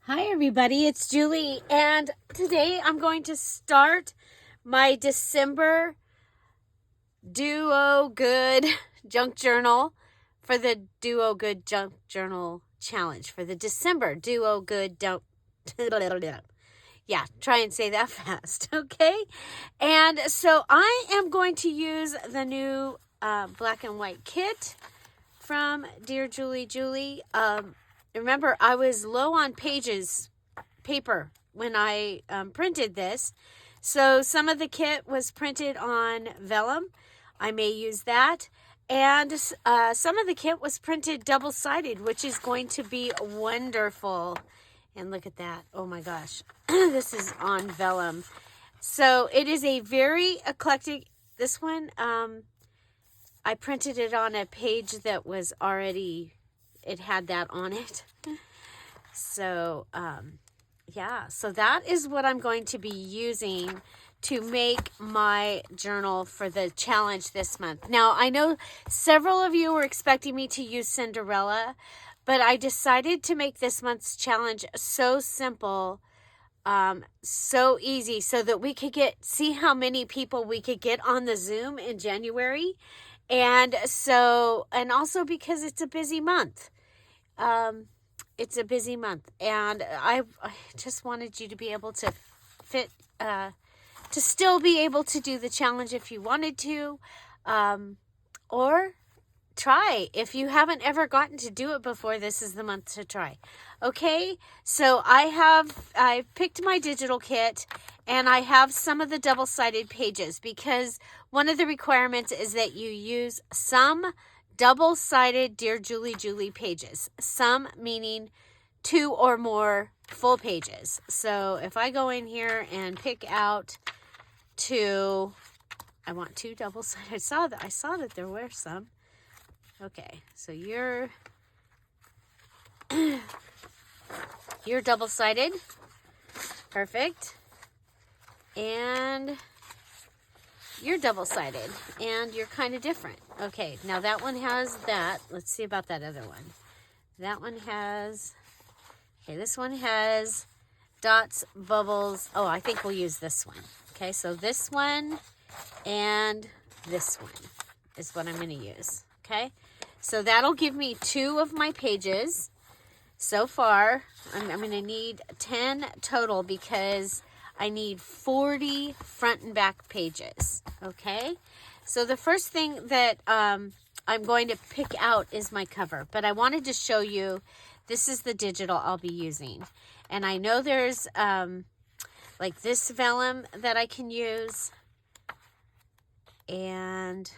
Hi everybody, it's Julie, and today I'm going to start my December Duo Good Junk Journal for the Duo Good Junk Journal Challenge for the December Duo Good Junk. Yeah, try and say that fast, okay? And so I am going to use the new black and white kit from DearJulieJulie. Remember, I was low on paper when I printed this. So some of the kit was printed on vellum. I may use that. And some of the kit was printed double-sided, which is going to be wonderful. And look at that. Oh my gosh. This is on vellum. So it is a very eclectic. This one, I printed it on a page that was already, it had that on it. So, yeah, so that is what I'm going to be using to make my journal for the challenge this month. Now, I know several of you were expecting me to use Cinderella, but I decided to make this month's challenge so simple, so easy, so that we could see how many people we could get on the Zoom in January. And so, and also because it's a busy month. It's a busy month, and I just wanted you to be able to to still be able to do the challenge if you wanted to, or try. If you haven't ever gotten to do it before, this is the month to try. Okay, so I picked my digital kit, and I have some of the double-sided pages because one of the requirements is that you use some double-sided DearJulieJulie pages. Some meaning 2 or more full pages. So if I go in here and pick out 2, I want 2 double-sided. I saw that there were some. Okay, so you're double-sided. Perfect. And you're double-sided, and you're kind of different. Okay, now that one has that. Let's see about that other one. That one has, okay, this one has dots, bubbles. Oh, I think we'll use this one. Okay, so this one and this one is what I'm going to use. Okay, so that'll give me 2 of my pages. So far, I'm going to need 10 total because I need 40 front and back pages, okay? So the first thing that I'm going to pick out is my cover, but I wanted to show you, this is the digital I'll be using. And I know there's like this vellum that I can use, and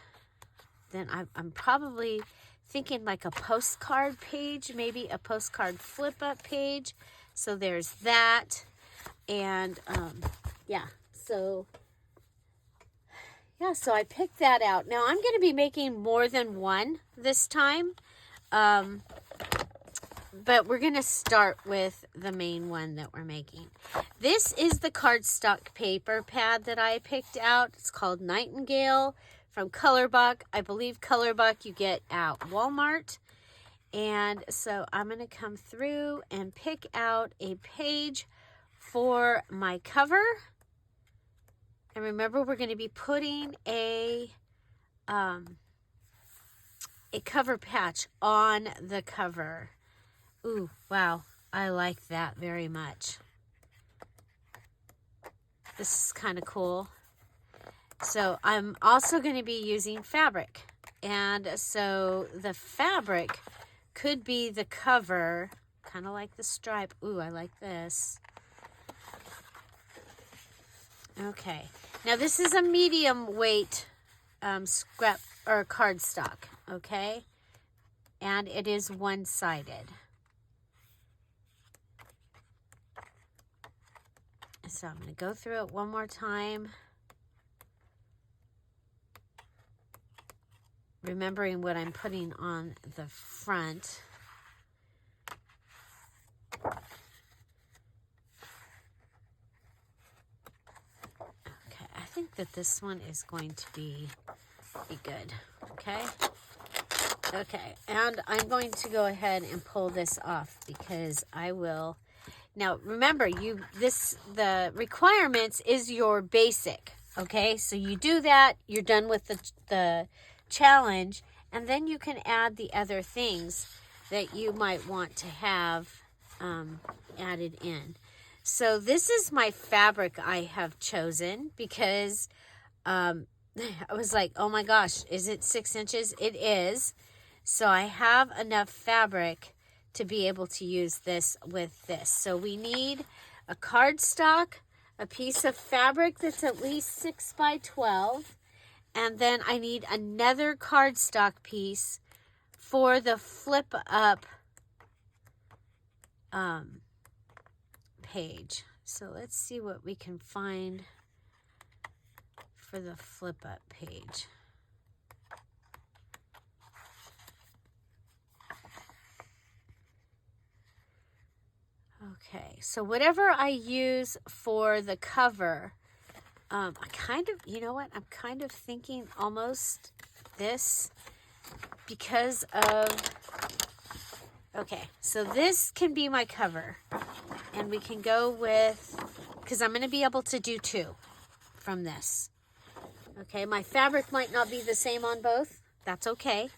then I'm probably thinking like a postcard page, maybe a postcard flip-up page. So there's that. And so I picked that out. Now I'm going to be making more than one this time, but we're going to start with the main one that we're making. This is the cardstock paper pad that I picked out. It's called Nightingale from Colorbuck. I believe Colorbuck you get at Walmart. And so I'm going to come through and pick out a page for my cover. And remember, we're going to be putting a cover patch on the cover. Ooh, wow. I like that very much. This is kind of cool. So I'm also going to be using fabric. And so the fabric could be the cover, kind of like the stripe. Ooh, I like this. Okay, now this is a medium weight scrap or cardstock, okay? And it is one-sided. So I'm going to go through it one more time, remembering what I'm putting on the front. I think that this one is going to be good, okay? Okay, and I'm going to go ahead and pull this off because I will Now, remember, the requirements is your basic, okay? So you do that, you're done with the challenge, and then you can add the other things that you might want to have added in. So this is my fabric I have chosen because I was like, oh my gosh, is it 6 inches? It is. So I have enough fabric to be able to use this with this. So we need a cardstock, a piece of fabric that's at least 6 by 12, and then I need another cardstock piece for the flip up page. So let's see what we can find for the flip up page. Okay, so whatever I use for the cover, I kind of, you know what, I'm kind of thinking almost this because of, okay, so this can be my cover, and we can go with, because I'm going to be able to do 2 from this. Okay, my fabric might not be the same on both. That's okay.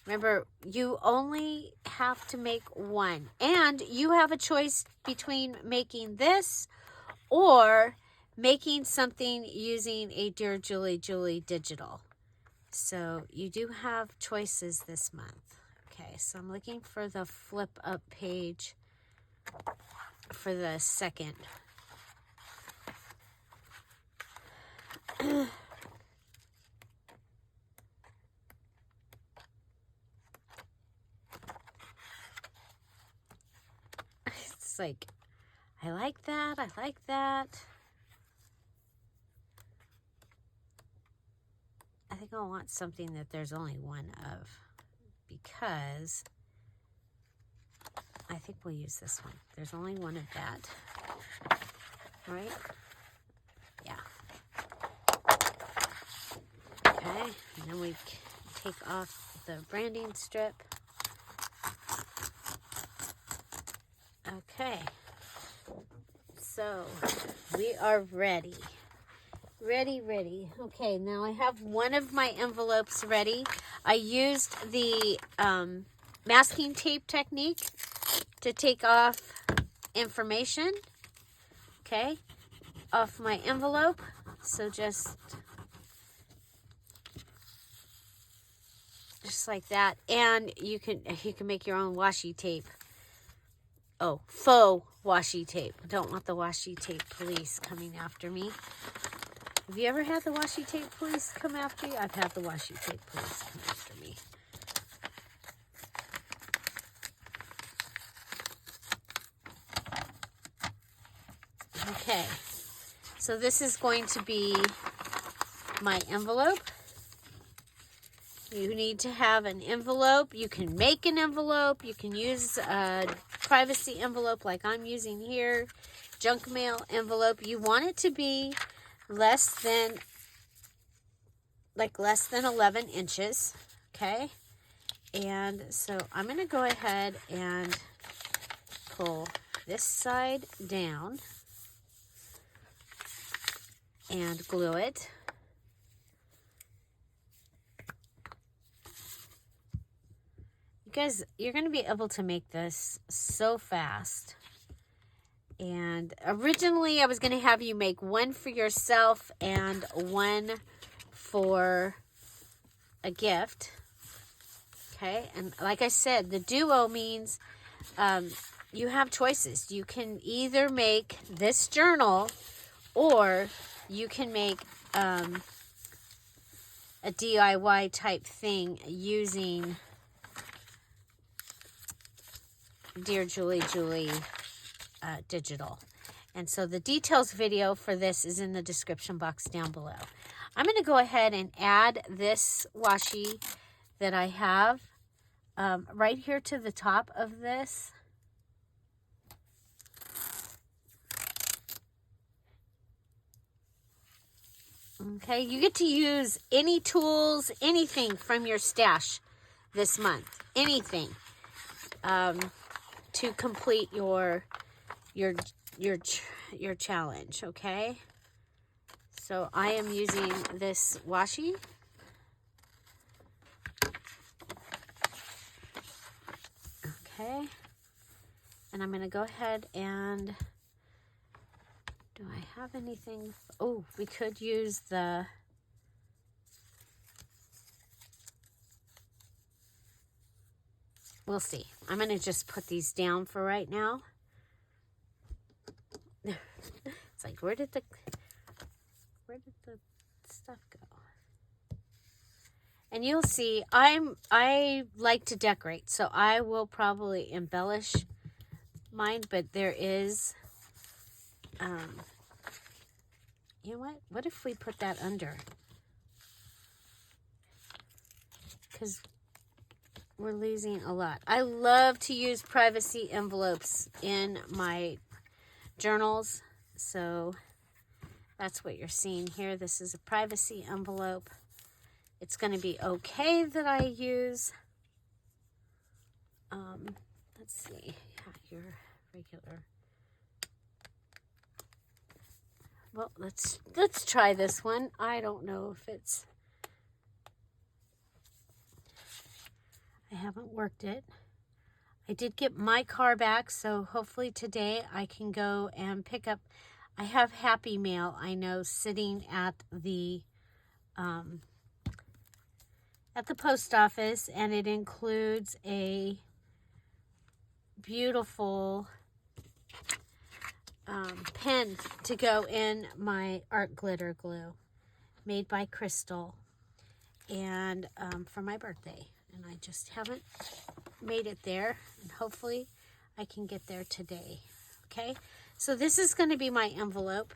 Remember, you only have to make 1. And you have a choice between making this or making something using a DearJulieJulie digital. So you do have choices this month. Okay, so I'm looking for the flip up page for the second. It's like, I like that, I like that. I think I want something that there's only 1 of, because I think we'll use this one. There's only 1 of that, right? Yeah. Okay, and then we take off the branding strip. Okay, so we are ready. Ready. Okay, now I have one of my envelopes ready. I used the masking tape technique to take off information, okay, off my envelope. So just like that. And you can make your own washi tape. Oh, faux washi tape. I don't want the washi tape police coming after me. Have you ever had the washi tape police come after you? I've had the washi tape police come after me. Okay, so this is going to be my envelope. You need to have an envelope. You can make an envelope. You can use a privacy envelope like I'm using here. Junk mail envelope. You want it to be less than 11 inches. Okay. And so I'm going to go ahead and pull this side down and glue it. You guys, you're going to be able to make this so fast. And originally I was going to have you make one for yourself and one for a gift. Okay, and like I said, the duo means you have choices. You can either make this journal or you can make a DIY type thing using DearJulieJulie digital. And so the details video for this is in the description box down below. I'm going to go ahead and add this washi that I have right here to the top of this. Okay, you get to use any tools, anything from your stash this month. Anything to complete your your your challenge, okay? So I am using this washi. Okay. And I'm going to go ahead and, do I have anything? Oh, we could use the, we'll see. I'm going to just put these down for right now. It's like, where did the stuff go? And you'll see, I like to decorate, so I will probably embellish mine, but there is, you know what if we put that under? Because we're losing a lot. I love to use privacy envelopes in my journals, so that's what you're seeing here. This is a privacy envelope. It's going to be okay that I use, let's see, yeah, your regular. Well, let's try this one. I don't know if it's, I haven't worked it. I did get my car back, so hopefully today I can go and pick up. I have Happy Mail, I know, sitting at the post office, and it includes a beautiful pen to go in my art glitter glue made by Crystal, and for my birthday, and I just haven't made it there, and hopefully I can get there today. Okay, so this is going to be my envelope.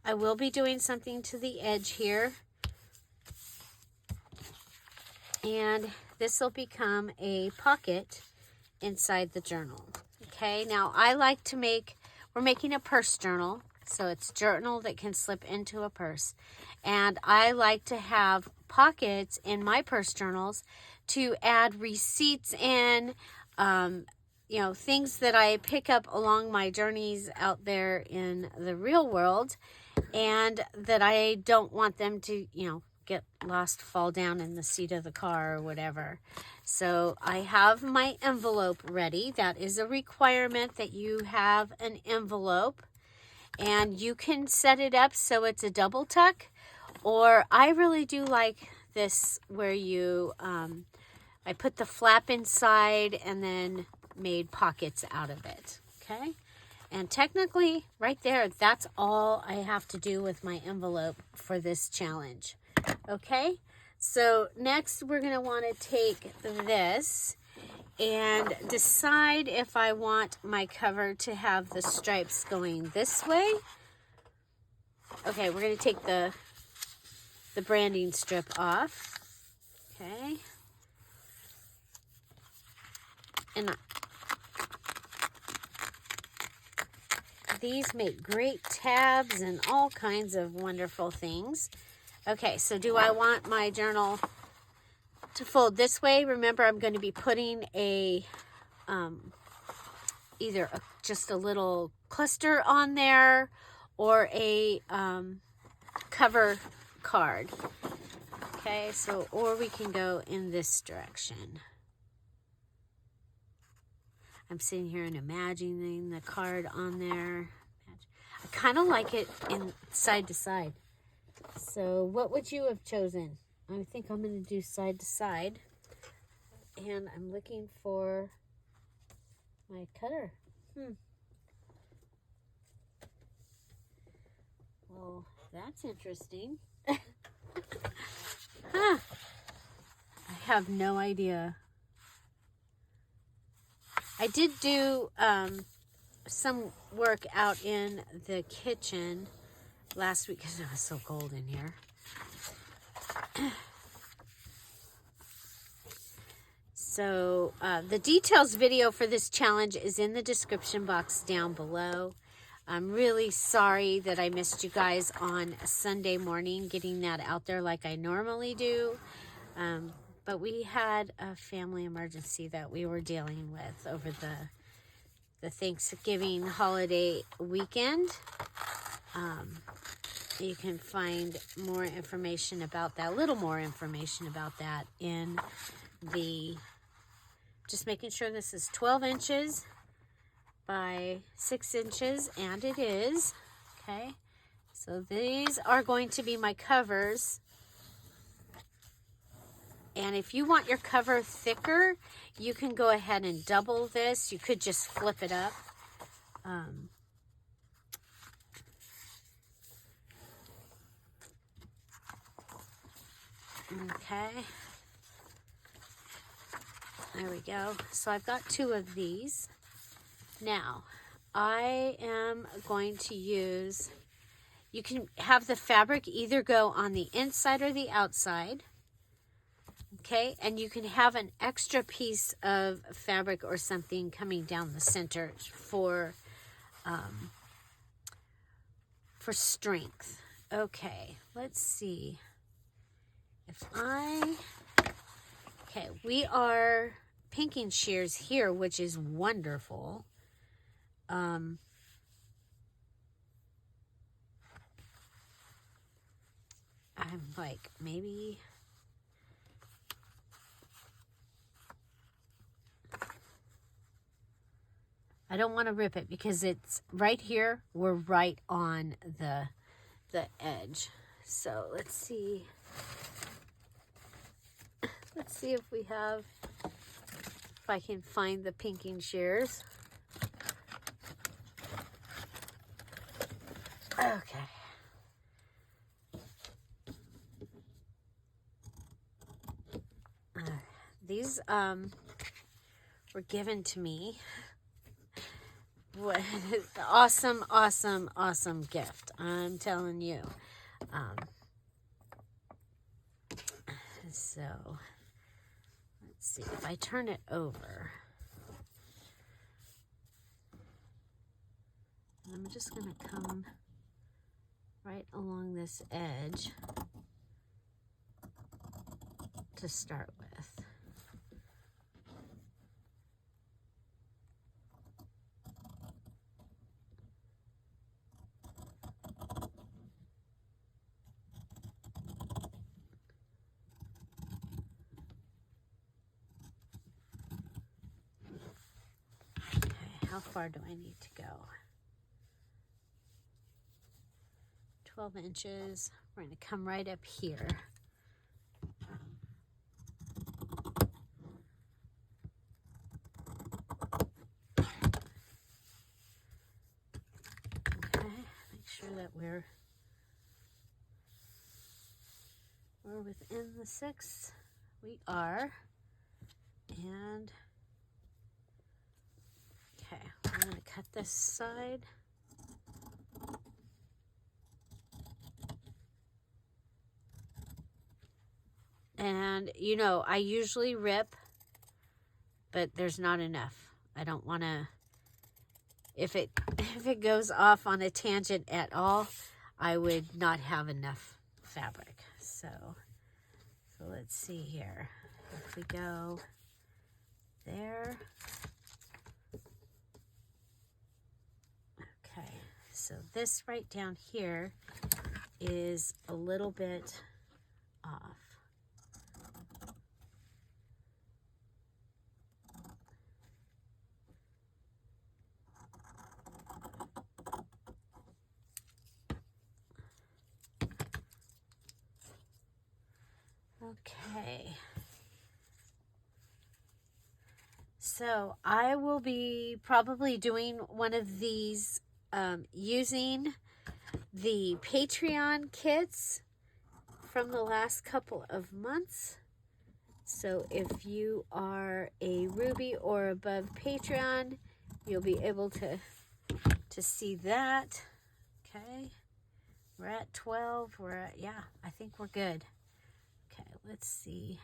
I will be doing something to the edge here, and this will become a pocket inside the journal. Okay, now I like to make, we're making a purse journal, so it's a journal that can slip into a purse, and I like to have pockets in my purse journals to add receipts in, you know, things that I pick up along my journeys out there in the real world, and that I don't want them to, you know, get lost, fall down in the seat of the car or whatever. So I have my envelope ready. That is a requirement that you have an envelope, and you can set it up so it's a double tuck, or I really do like this where you, I put the flap inside and then made pockets out of it, okay? And technically, right there, that's all I have to do with my envelope for this challenge, okay? So next, we're going to want to take this and decide if I want my cover to have the stripes going this way. Okay, we're going to take the branding strip off, okay? And these make great tabs and all kinds of wonderful things. Okay, so do I want my journal to fold this way? Remember, I'm going to be putting a either just a little cluster on there or a cover card. Okay, so, or we can go in this direction. I'm sitting here and imagining the card on there. I kind of like it in side to side. So what would you have chosen? I think I'm going to do side to side. And I'm looking for my cutter. Well, that's interesting. Huh. I have no idea. I did do some work out in the kitchen last week because it was so cold in here. So the details video for this challenge is in the description box down below. I'm really sorry that I missed you guys on a Sunday morning getting that out there like I normally do. But we had a family emergency that we were dealing with over the Thanksgiving holiday weekend. You can find more information about that, a little more information about that in the, just making sure this is 12 inches by 6 inches, and it is, okay? So these are going to be my covers. And if you want your cover thicker, you can go ahead and double this. You could just flip it up. Okay. There we go. So I've got 2 of these. Now, I am going to use, you can have the fabric either go on the inside or the outside. Okay, and you can have an extra piece of fabric or something coming down the center for strength. Okay, let's see. Okay, we are pinking shears here, which is wonderful. I'm like, maybe... I don't want to rip it because it's right here. We're right on the edge. So let's see. Let's see if we have, if I can find the pinking shears. Okay. These were given to me. What awesome, awesome, awesome gift. I'm telling you. So let's see if I turn it over. I'm just going to come right along this edge to start with. How far do I need to go? 12 inches. We're going to come right up here. Okay, make sure that we're within the 6. We are. And okay, I'm going to cut this side. And, you know, I usually rip, but there's not enough. I don't want to, if it goes off on a tangent at all, I would not have enough fabric. So let's see here. If we go there. Okay, so this right down here is a little bit off. Okay. So I will be probably doing one of these using the Patreon kits from the last couple of months. So if you are a Ruby or above Patreon, you'll be able to see that. Okay. We're at 12. We're at, yeah, I think we're good. Okay, let's see.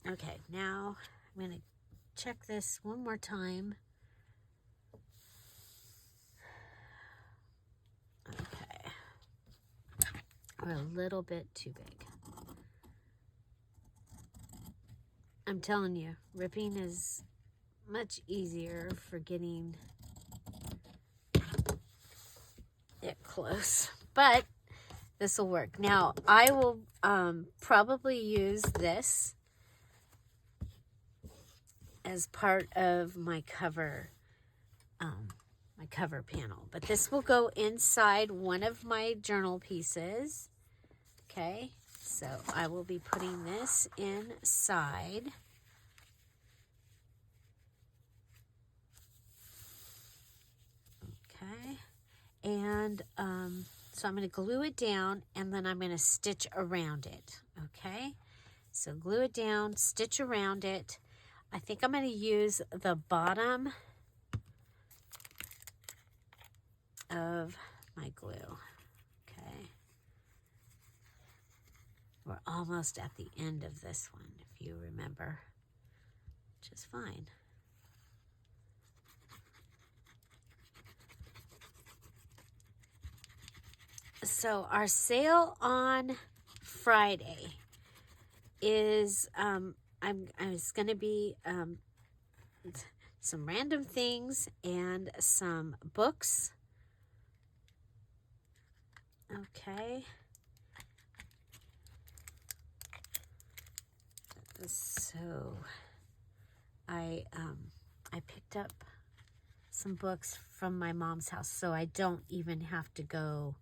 Okay, now I'm going to check this one more time. Okay. We're a little bit too big. I'm telling you, ripping is much easier for getting it close, but this will work. Now, I will probably use this as part of my cover panel, but this will go inside one of my journal pieces. Okay, so I will be putting this inside. Okay, and so I'm going to glue it down, and then I'm going to stitch around it. Okay, so glue it down, stitch around it. I think I'm going to use the bottom of my glue. Okay, we're almost at the end of this one, if you remember, which is fine. So our sale on Friday is it's going to be some random things and some books. Okay. So I picked up some books from my mom's house, so I don't even have to go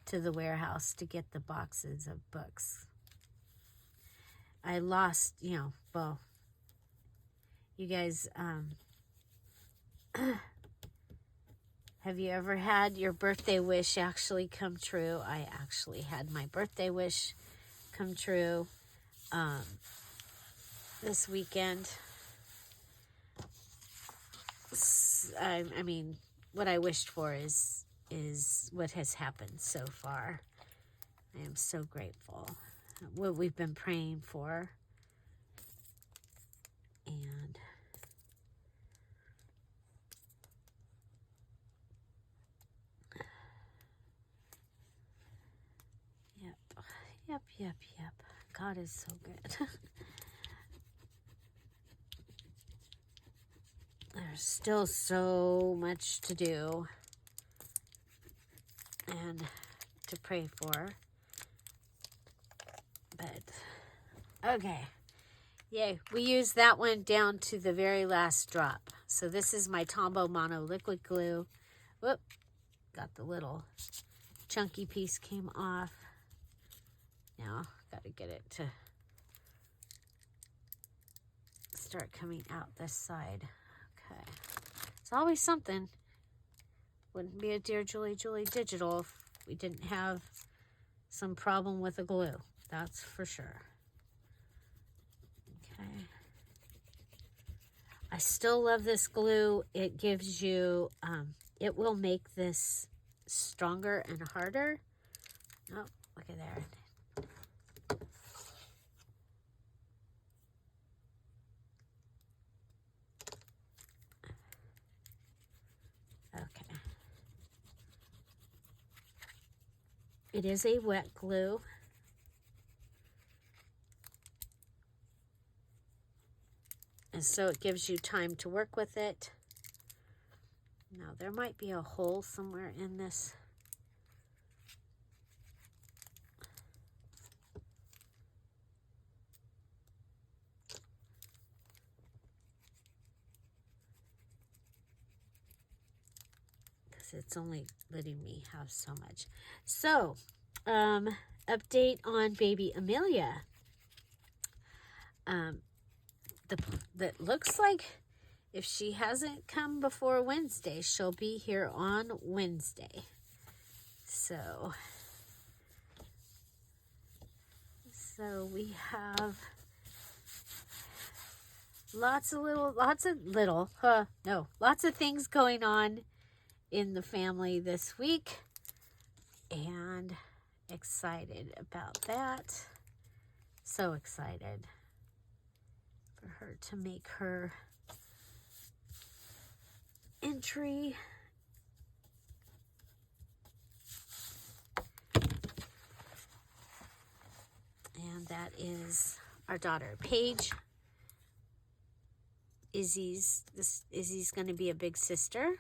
to the warehouse to get the boxes of books. I lost, well, you guys, have you ever had your birthday wish actually come true? I actually had my birthday wish come true this weekend. I mean, what I wished for is what has happened so far. I am so grateful. What we've been praying for. And yep. God is so good. There's still so much to do and to pray for. But, okay. Yay. We used that one down to the very last drop. So this is my Tombow Mono liquid glue. Whoop. Got the little chunky piece came off. Now, got to get it to start coming out this side. Okay. It's always something. Wouldn't be a Dear Julie Digital if we didn't have some problem with the glue. That's for sure. Okay. I still love this glue. It gives you, it will make this stronger and harder. Oh, look at there. Okay. It is a wet glue. And so it gives you time to work with it. Now there might be a hole somewhere in this. Because it's only letting me have so much. So, update on baby Amelia. That looks like if she hasn't come before Wednesday, she'll be here on Wednesday. So we have lots of things going on in the family this week, and excited about that. So excited for her to make her entry. And that is our daughter Paige Izzy's going to be a big sister.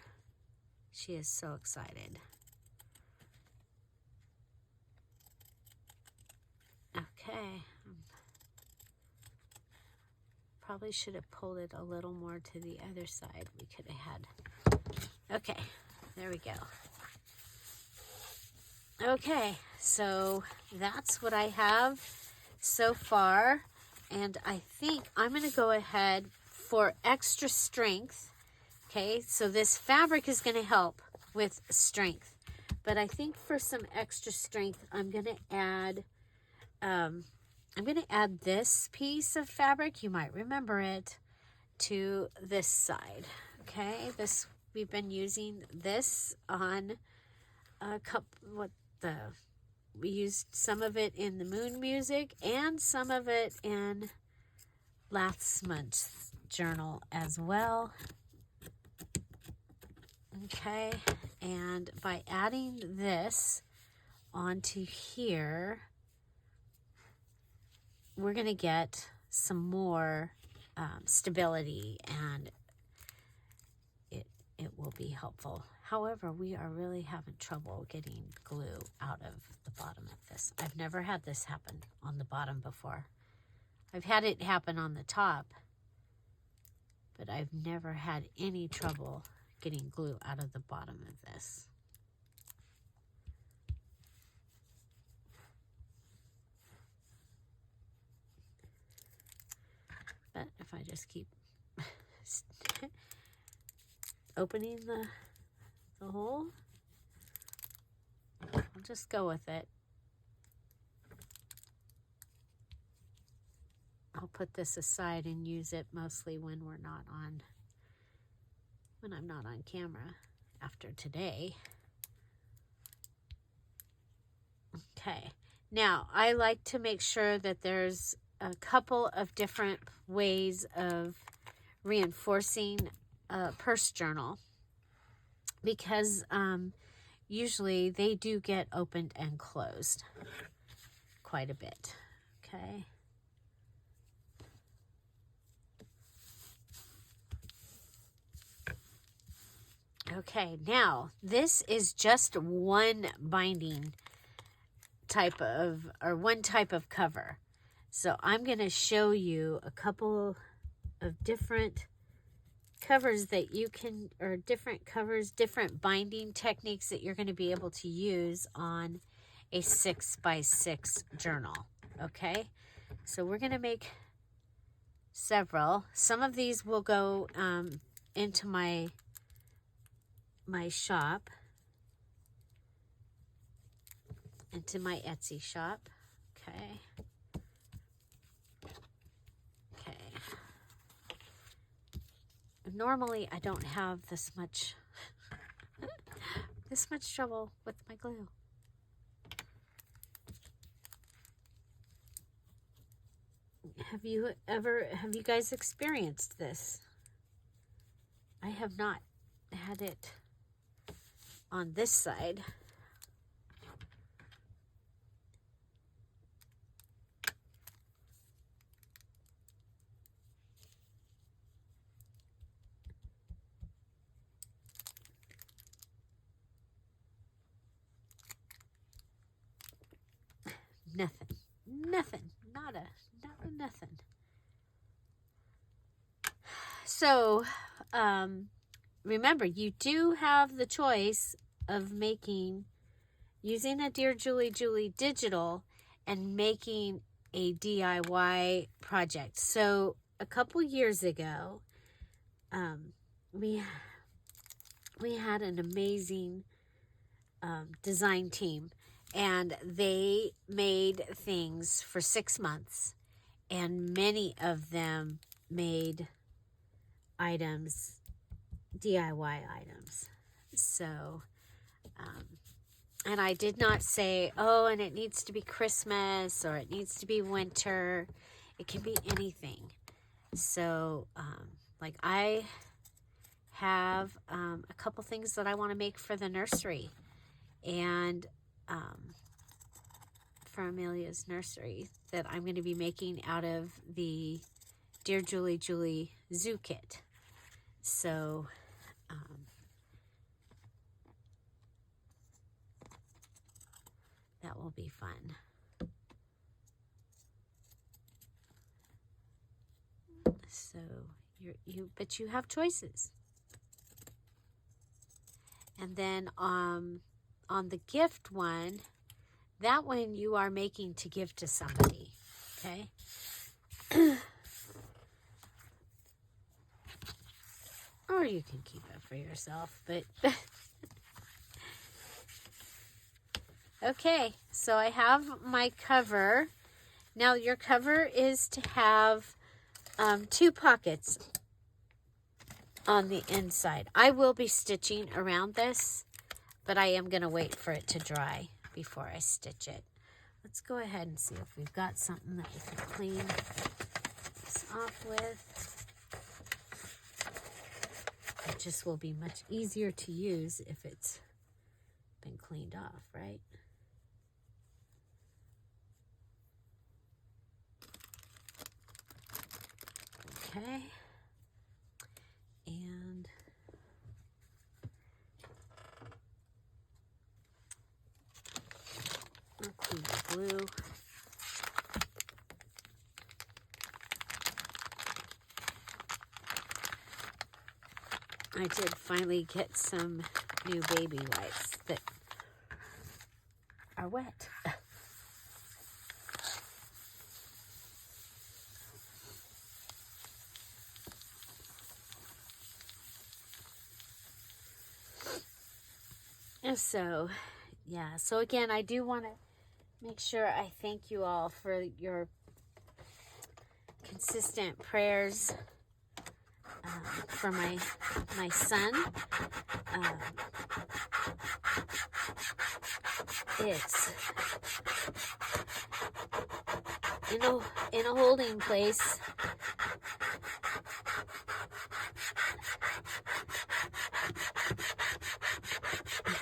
She is so excited. Okay. Probably should have pulled it a little more to the other side. We could have had. Okay, there we go. Okay, so that's what I have so far. And I think I'm going to go ahead for extra strength. Okay, so this fabric is going to help with strength. But I think for some extra strength, I'm going to add this piece of fabric, you might remember it, to this side. Okay, we've been using this on a couple, we used some of it in the moon music and some of it in last month's journal as well. Okay, and by adding this onto here, we're going to get some more stability, and it will be helpful. However, we are really having trouble getting glue out of the bottom of this. I've never had this happen on the bottom before. I've had it happen on the top, but I've never had any trouble getting glue out of the bottom of this. But if I just keep opening the hole, I'll just go with it. I'll put this aside and use it mostly when I'm not on camera after today. Okay, now I like to make sure that there's a couple of different ways of reinforcing a purse journal, because usually they do get opened and closed quite a bit. Okay. Okay, now this is just one binding type of, or one type of cover. So I'm going to show you a couple of different covers that you can, or different covers, different binding techniques that you're going to be able to use on a 6x6 journal. Okay, so we're going to make several. Some of these will go into my shop, into my Etsy shop. Okay. Normally, I don't have this much trouble with my glue. Have you guys experienced this? I have not had it on this side. Nothing, nothing. So, remember, you do have the choice of using a DearJulieJulie digital and making a DIY project. So, a couple years ago, we had an amazing design team, and they made things for 6 months, and many of them made items, DIY items. So, and I did not say, oh, and it needs to be Christmas or it needs to be winter. It can be anything. So, like I have a couple things that I want to make for the nursery, and for Amelia's nursery, that I'm going to be making out of the DearJulieJulie Zoo Kit. So, that will be fun. So, but you have choices. And then on the gift one, that one you are making to give to somebody, okay? Or you can keep it for yourself, but okay, so I have my cover. Now your cover is to have 2 pockets on the inside. I will be stitching around this, but I am going to wait for it to dry before I stitch it. Let's go ahead and see if we've got something that we can clean this off with. It just will be much easier to use if it's been cleaned off, right? Okay. And I'll clean the blue. I did finally get some new baby wipes that are wet. And so, yeah. So again, I do want to make sure I thank you all for your consistent prayers for my son. It's in a holding place.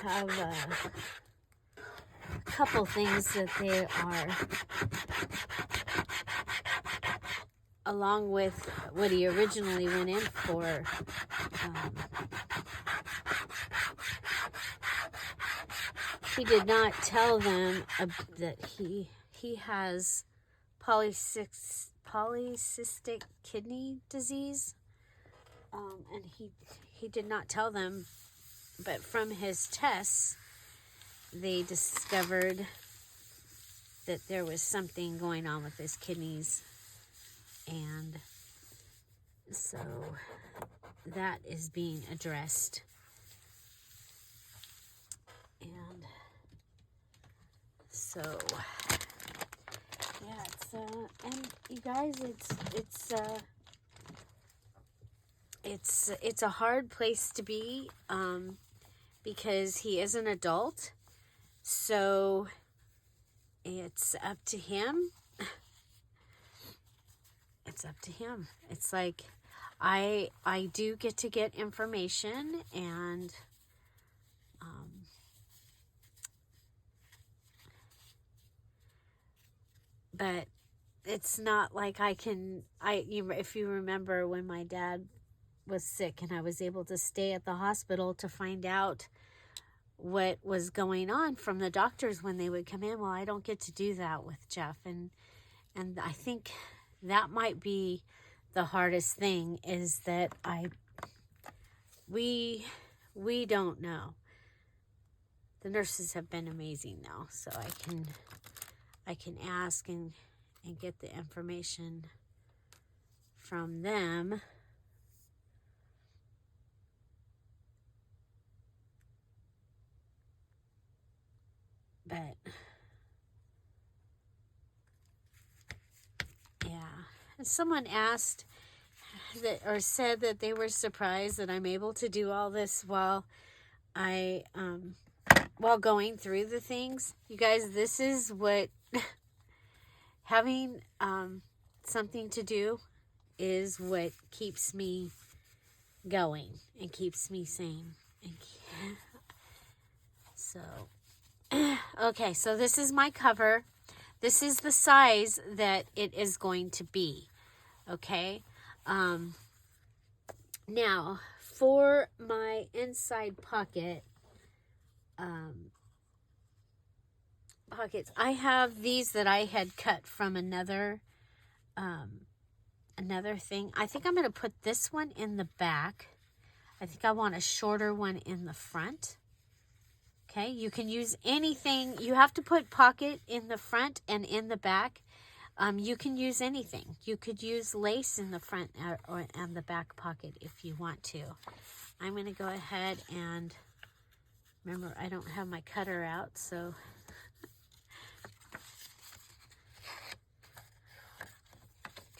I have a couple things that they are, along with what he originally went in for. He did not tell them that he has polycystic kidney disease, and he did not tell them, but from his tests, they discovered that there was something going on with his kidneys, and so that is being addressed. And so, yeah, and you guys, it's a hard place to be, because he is an adult, so it's up to him. It's up to him. It's like, I do get to get information, and but it's not like if you remember when my dad was sick and I was able to stay at the hospital to find out what was going on from the doctors when they would come in. Well, I don't get to do that with Jeff, and I think that might be the hardest thing, is that we don't know. The nurses have been amazing now, so I can ask and get the information from them. But yeah, and someone asked that, or said that they were surprised that I'm able to do all this while going through the things. You guys, this is what having something to do is what keeps me going and keeps me sane. So, okay, so this is my cover. This is the size that it is going to be. Okay. Now, for my inside pockets, I have these that I had cut from another thing. I think I'm going to put this one in the back. I think I want a shorter one in the front. Okay, you can use anything. You have to put pocket in the front and in the back. You can use anything. You could use lace in the front or the back pocket if you want to. I'm going to go ahead and, remember, I don't have my cutter out, so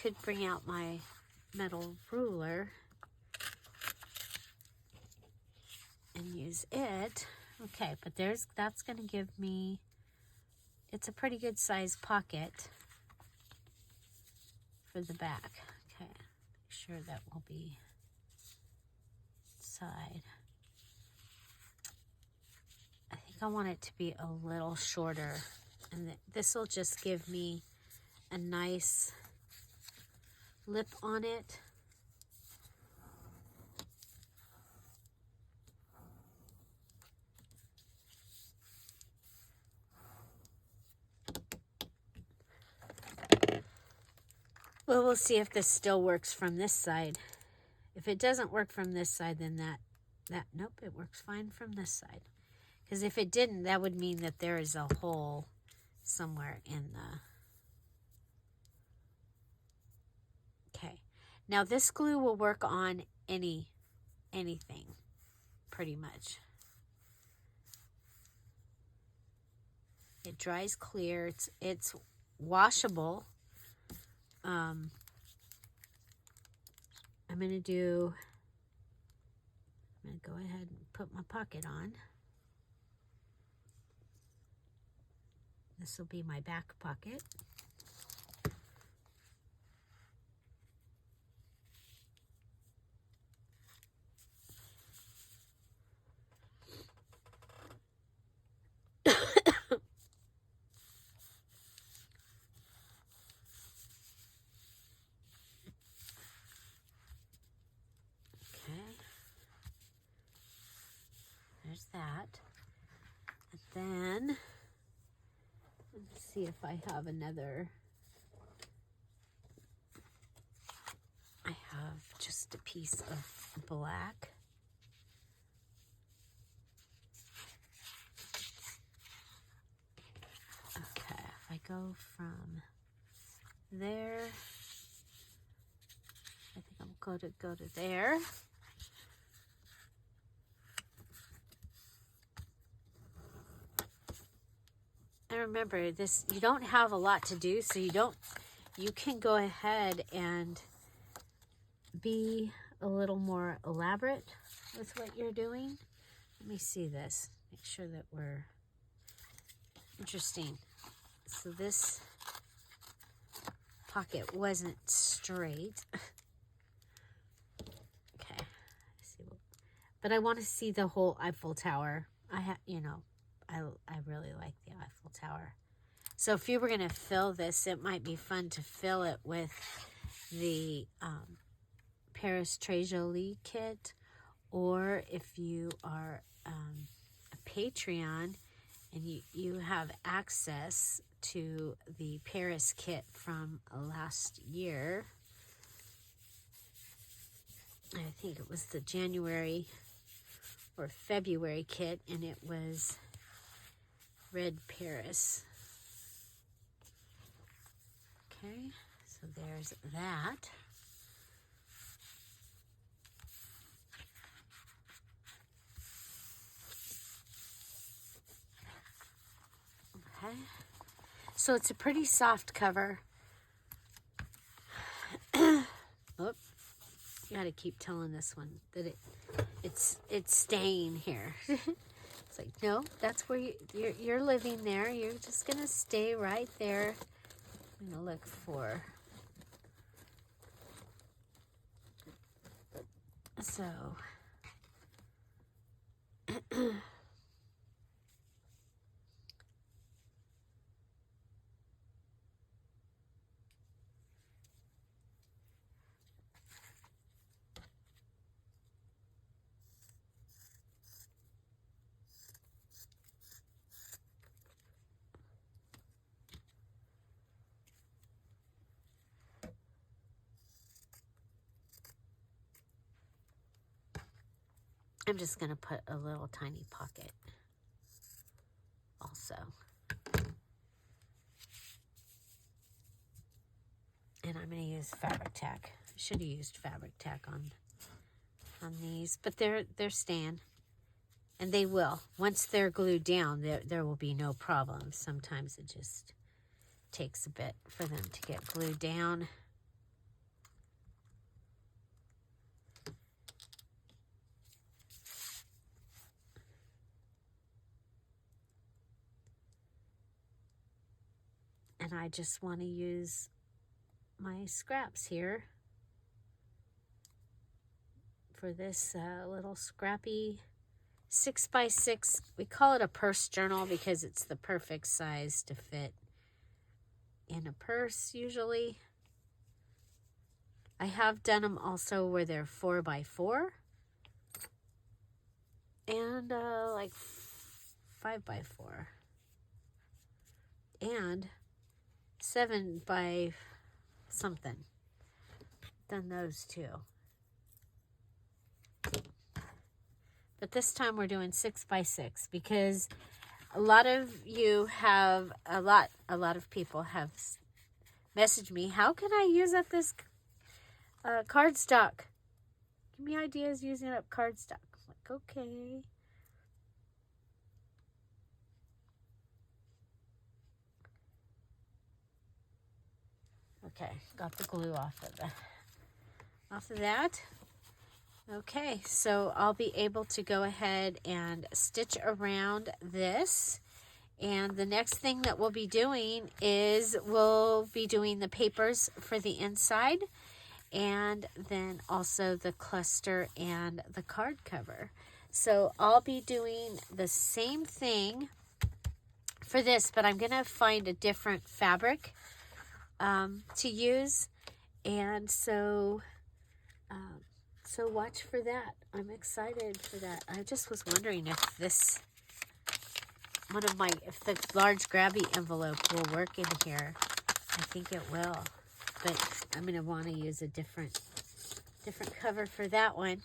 could bring out my metal ruler and use it. Okay, but that's going to give me, it's a pretty good size pocket for the back. Okay, make sure that will be side. I think I want it to be a little shorter, and this will just give me a nice lip on it. Well, we'll see if this still works from this side. If it doesn't work from this side, then nope, it works fine from this side. Because if it didn't, that would mean that there is a hole somewhere in the... Okay. Now this glue will work on anything, pretty much. It dries clear. It's washable. I'm going to go ahead and put my pocket on. This will be my back pocket. There's that. And then, let's see if I have another. I have just a piece of black. Okay, if I go from there, I think I'm going to go to there. And remember, this, you don't have a lot to do, so you can go ahead and be a little more elaborate with what you're doing. Let me see this. Make sure that we're interesting. So this pocket wasn't straight. Okay. But I want to see the whole Eiffel Tower. I really like the Eiffel Tower. So if you were going to fill this, it might be fun to fill it with the Paris DearJulieJulie kit, or if you are a Patreon and you have access to the Paris kit from last year. I think it was the January or February kit, and it was Red Paris. Okay, so there's that. Okay, so it's a pretty soft cover. Oop, you gotta keep telling this one that it's staying here. It's like, no, that's where you're living there. You're just gonna stay right there. I'm gonna look for. So. I'm just going to put a little tiny pocket also. And I'm going to use fabric tack. I should have used fabric tack on these, but they're staying. And they will. Once they're glued down, there will be no problem. Sometimes it just takes a bit for them to get glued down. And I just want to use my scraps here for this little scrappy 6x6. We call it a purse journal because it's the perfect size to fit in a purse usually. I have done them also where they're 4x4 and like 5x4 and 7 by something. Done those too. But this time we're doing 6x6 because a lot of you have, a lot of people have messaged me, how can I use up this cardstock? Give me ideas using up cardstock. I'm like, okay. Okay, got the glue off of that. Okay, so I'll be able to go ahead and stitch around this. And the next thing that we'll be doing is we'll be doing the papers for the inside and then also the cluster and the card cover. So I'll be doing the same thing for this, but I'm going to find a different fabric to use. And so watch for that. I'm excited for that. I just was wondering if this, if the large grabby envelope will work in here. I think it will, but I'm going to want to use a different cover for that one.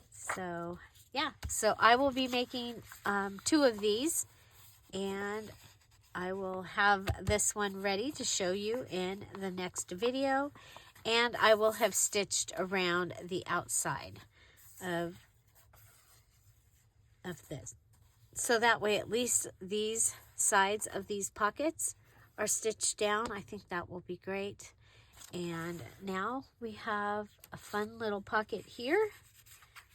So yeah, so I will be making 2 of these, and I will have this one ready to show you in the next video. And I will have stitched around the outside of this. So that way at least these sides of these pockets are stitched down. I think that will be great. And now we have a fun little pocket here.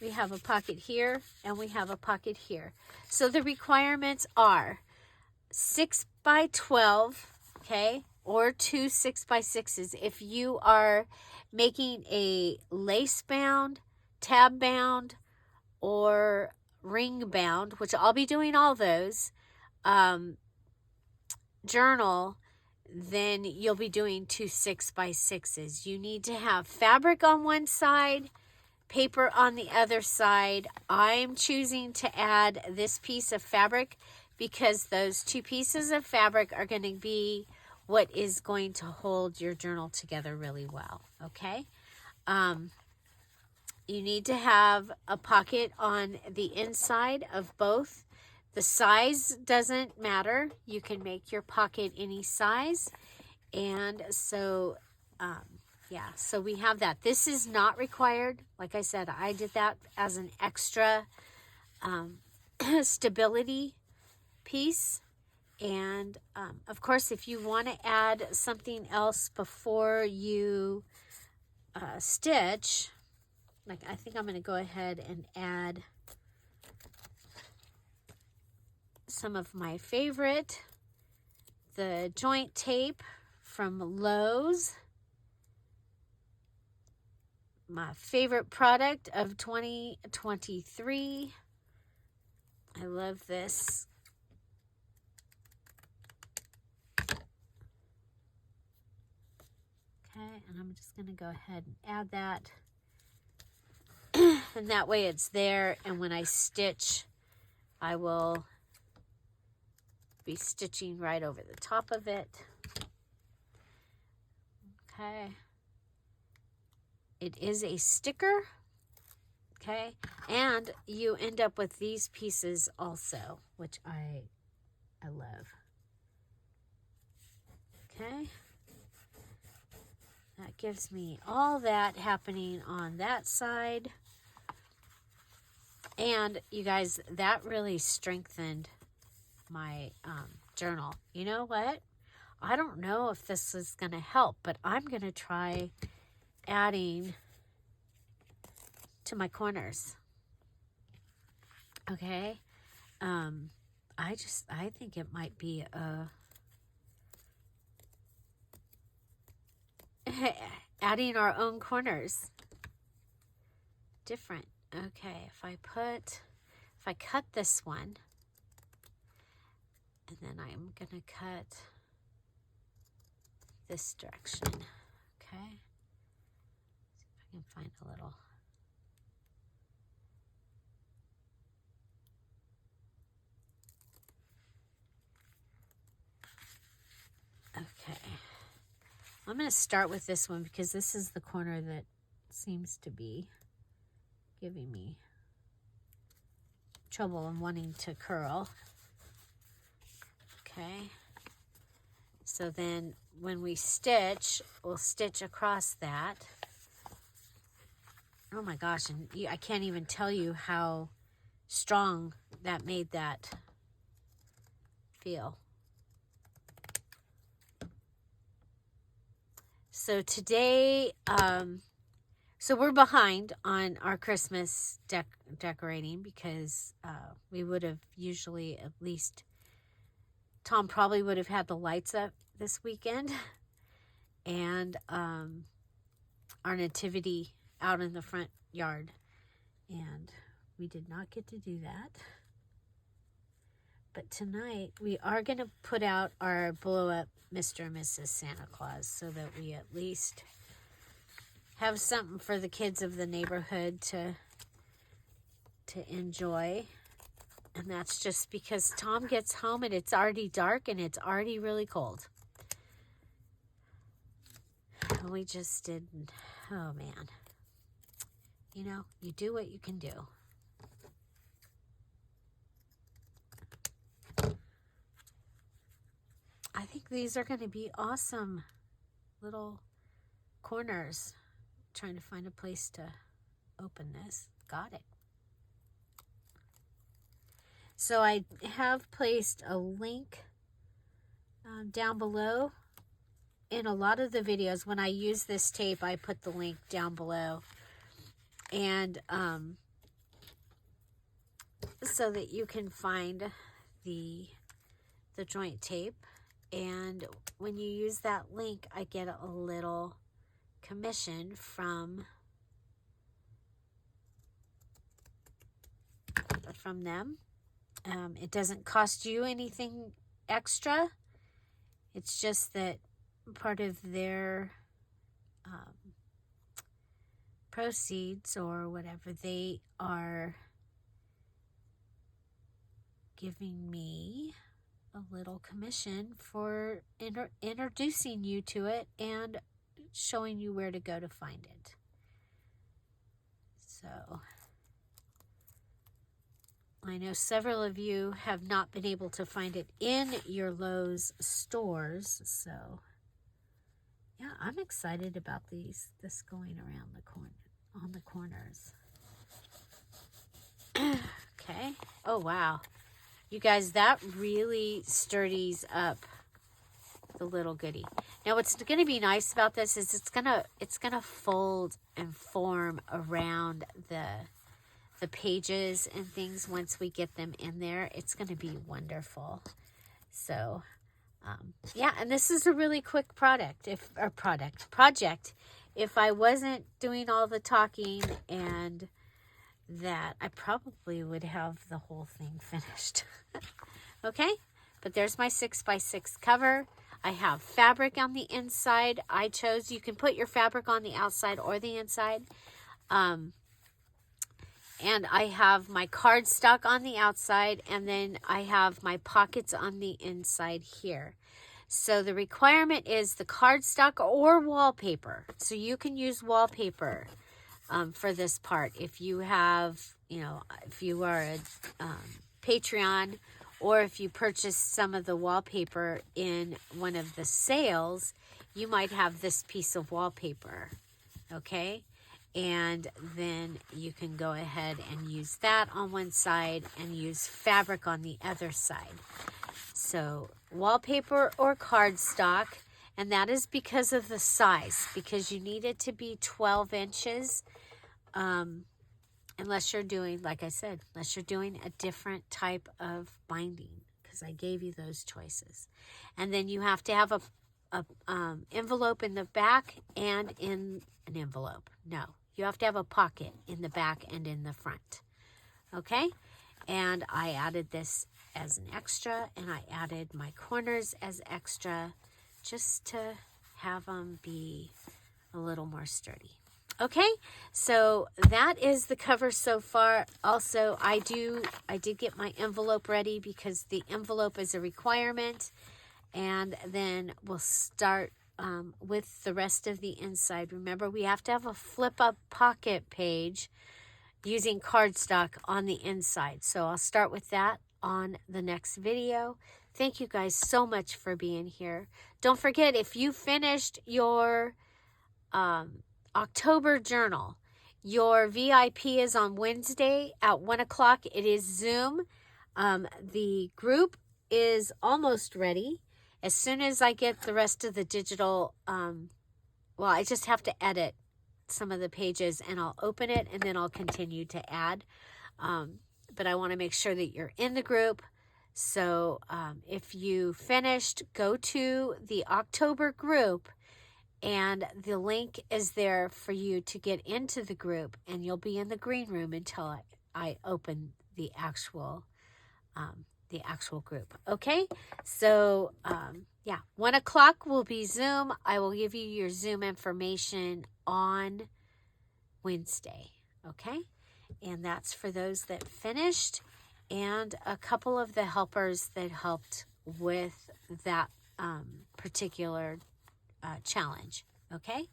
We have a pocket here and we have a pocket here. So the requirements are 6x12, okay? Or 2 6x6s. If you are making a lace bound, tab bound, or ring bound, which I'll be doing all those, journal, then you'll be doing 2 6x6s. You need to have fabric on one side, paper on the other side. I'm choosing to add this piece of fabric because those 2 pieces of fabric are going to be what is going to hold your journal together really well, okay? You need to have a pocket on the inside of both. The size doesn't matter. You can make your pocket any size. And so, yeah, so we have that. This is not required. Like I said, I did that as an extra stability piece. And of course, if you want to add something else before you stitch, like I think I'm going to go ahead and add some of my favorite, the joint tape from Lowe's. My favorite product of 2023. I love this. Okay, and I'm just going to go ahead and add that. And that way it's there, and when I stitch, I will be stitching right over the top of it. Okay. It is a sticker. Okay, and you end up with these pieces also, which I love. Okay, that gives me all that happening on that side. And you guys, that really strengthened my journal. You know what? I don't know if this is going to help, but I'm going to try adding to my corners. Okay. I think it might be adding our own corners. Different. Okay, if I cut this one, and then I'm gonna cut this direction. Okay. See if I can find a little. Okay. I'm going to start with this one because this is the corner that seems to be giving me trouble and wanting to curl. Okay. So then when we stitch, we'll stitch across that. Oh my gosh, and I can't even tell you how strong that made that feel. So today, so we're behind on our Christmas decorating because we would have usually at least, Tom probably would have had the lights up this weekend and our nativity out in the front yard. And we did not get to do that. But tonight we are going to put out our blow up Mr. and Mrs. Santa Claus so that we at least have something for the kids of the neighborhood to enjoy. And that's just because Tom gets home and it's already dark and it's already really cold. And we just didn't, oh man. You know, you do what you can do. I think these are going to be awesome little corners. Trying to find a place to open this. Got it. So I have placed a link down below. In a lot of the videos, when I use this tape, I put the link down below. And so that you can find the joint tape. And when you use that link, I get a little commission from them. It doesn't cost you anything extra. It's just that part of their proceeds or whatever, they are giving me a little commission for introducing you to it and showing you where to go to find it. So I know several of you have not been able to find it in your Lowe's stores. So yeah, I'm excited about this going around the corner, on the corners. Okay. Oh wow. You guys, that really sturdies up the little goodie. Now, what's going to be nice about this is it's gonna fold and form around the pages and things once we get them in there. It's going to be wonderful. So, yeah, and this is a really quick project. If I wasn't doing all the talking and that, I probably would have the whole thing finished. Okay, but there's my 6x6 cover. I have fabric on the inside. I chose, you can put your fabric on the outside or the inside. And I have my cardstock on the outside, and then I have my pockets on the inside here. So the requirement is the cardstock or wallpaper. So you can use wallpaper. for this part. If you have, if you are a Patreon, or if you purchase some of the wallpaper in one of the sales, you might have this piece of wallpaper, okay? And then you can go ahead and use that on one side and use fabric on the other side. So wallpaper or cardstock, and that is because of the size, because you need it to be 12 inches, unless you're doing, like I said, unless you're doing a different type of binding, because I gave you those choices. And then you have to have a envelope in the back and in an envelope. No, you have to have a pocket in the back and in the front. Okay? And I added this as an extra, and I added my corners as extra, just to have them be a little more sturdy. Okay, so that is the cover so far. Also, I did get my envelope ready, because the envelope is a requirement. And then we'll start with the rest of the inside. Remember, we have to have a flip-up pocket page using cardstock on the inside. So I'll start with that on the next video. Thank you guys so much for being here. Don't forget, if you finished your October journal, your VIP is on Wednesday at 1 o'clock. It is Zoom. The group is almost ready. As soon as I get the rest of the digital, well, I just have to edit some of the pages, and I'll open it, and then I'll continue to add. But I want to make sure that you're in the group. So if you finished, go to the October group, and the link is there for you to get into the group, and you'll be in the green room until I open the actual group. Okay, so yeah, 1 o'clock will be Zoom. I will give you your Zoom information on Wednesday. Okay, and that's for those that finished, and a couple of the helpers that helped with that particular challenge. Okay,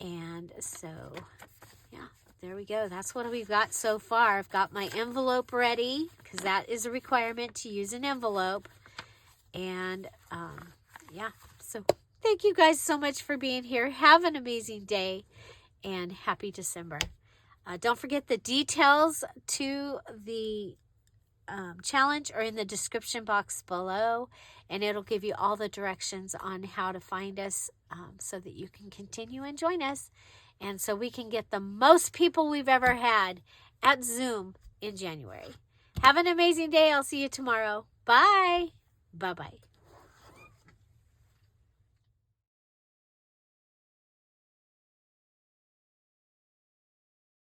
and so yeah, there we go. That's what we've got so far. I've got my envelope ready, because that is a requirement to use an envelope. And yeah, so thank you guys so much for being here. Have an amazing day, and happy December. Don't forget, the details to the challenge are in the description box below, and it'll give you all the directions on how to find us, so that you can continue and join us, and so we can get the most people we've ever had at Zoom in January. Have an amazing day. I'll see you tomorrow. Bye. Bye-bye.